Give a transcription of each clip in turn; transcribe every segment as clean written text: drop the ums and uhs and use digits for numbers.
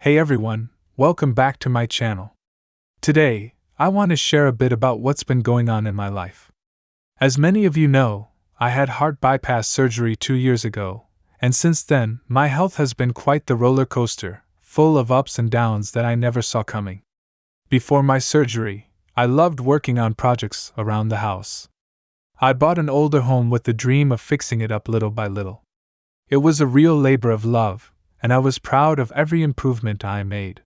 Hey everyone, welcome back to my channel. Today, I want to share a bit about what's been going on in my life. As many of you know, I had heart bypass surgery 2 years ago, and since then, my health has been quite the roller coaster, full of ups and downs that I never saw coming. Before my surgery, I loved working on projects around the house. I bought an older home with the dream of fixing it up little by little. It was a real labor of love, and I was proud of every improvement I made.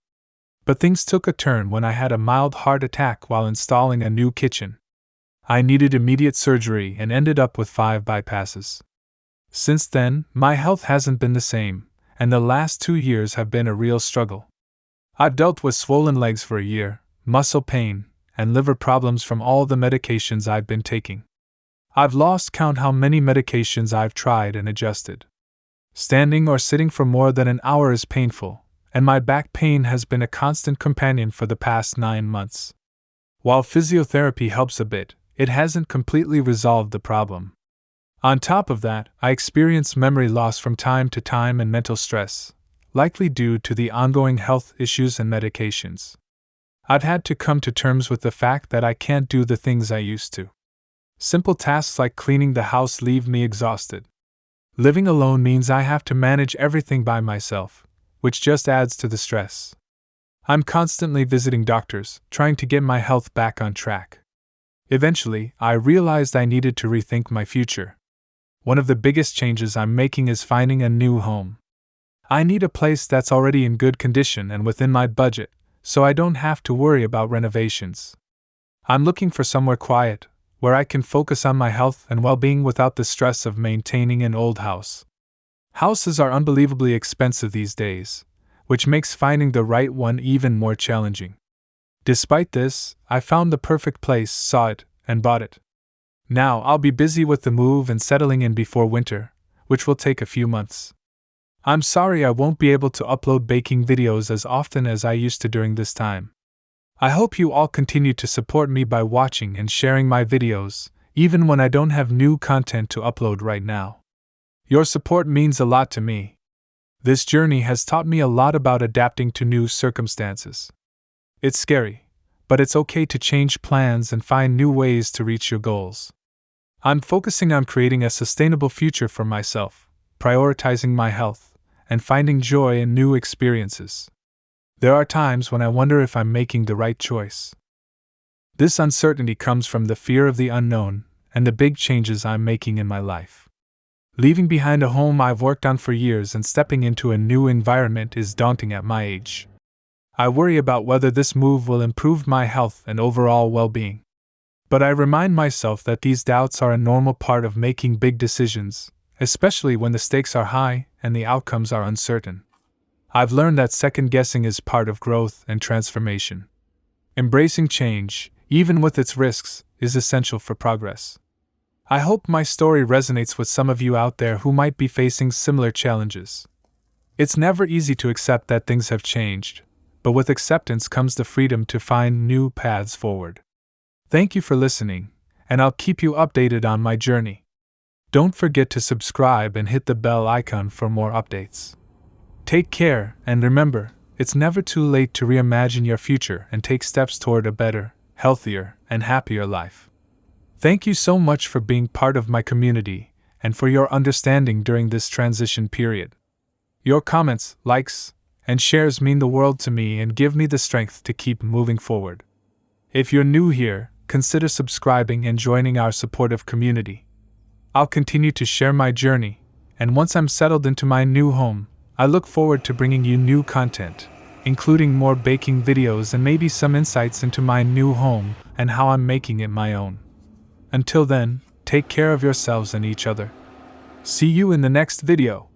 But things took a turn when I had a mild heart attack while installing a new kitchen. I needed immediate surgery and ended up with 5 bypasses. Since then, my health hasn't been the same, and the last 2 years have been a real struggle. I've dealt with swollen legs for a year, muscle pain, and liver problems from all the medications I've been taking. I've lost count how many medications I've tried and adjusted. Standing or sitting for more than an hour is painful, and my back pain has been a constant companion for the past 9 months. While physiotherapy helps a bit, it hasn't completely resolved the problem. On top of that, I experience memory loss from time to time and mental stress, likely due to the ongoing health issues and medications. I've had to come to terms with the fact that I can't do the things I used to. Simple tasks like cleaning the house leave me exhausted. Living alone means I have to manage everything by myself, which just adds to the stress. I'm constantly visiting doctors, trying to get my health back on track. Eventually, I realized I needed to rethink my future. One of the biggest changes I'm making is finding a new home. I need a place that's already in good condition and within my budget, so I don't have to worry about renovations. I'm looking for somewhere quiet, where I can focus on my health and well-being without the stress of maintaining an old house. Houses are unbelievably expensive these days, which makes finding the right one even more challenging. Despite this, I found the perfect place, saw it, and bought it. Now I'll be busy with the move and settling in before winter, which will take a few months. I'm sorry I won't be able to upload baking videos as often as I used to during this time. I hope you all continue to support me by watching and sharing my videos, even when I don't have new content to upload right now. Your support means a lot to me. This journey has taught me a lot about adapting to new circumstances. It's scary, but it's okay to change plans and find new ways to reach your goals. I'm focusing on creating a sustainable future for myself, prioritizing my health, and finding joy in new experiences. There are times when I wonder if I'm making the right choice. This uncertainty comes from the fear of the unknown and the big changes I'm making in my life. Leaving behind a home I've worked on for years and stepping into a new environment is daunting at my age. I worry about whether this move will improve my health and overall well-being. But I remind myself that these doubts are a normal part of making big decisions, especially when the stakes are high and the outcomes are uncertain. I've learned that second-guessing is part of growth and transformation. Embracing change, even with its risks, is essential for progress. I hope my story resonates with some of you out there who might be facing similar challenges. It's never easy to accept that things have changed, but with acceptance comes the freedom to find new paths forward. Thank you for listening, and I'll keep you updated on my journey. Don't forget to subscribe and hit the bell icon for more updates. Take care, and remember, it's never too late to reimagine your future and take steps toward a better, healthier, and happier life. Thank you so much for being part of my community and for your understanding during this transition period. Your comments, likes, and shares mean the world to me and give me the strength to keep moving forward. If you're new here, consider subscribing and joining our supportive community. I'll continue to share my journey, and once I'm settled into my new home, I look forward to bringing you new content, including more baking videos and maybe some insights into my new home and how I'm making it my own. Until then, take care of yourselves and each other. See you in the next video.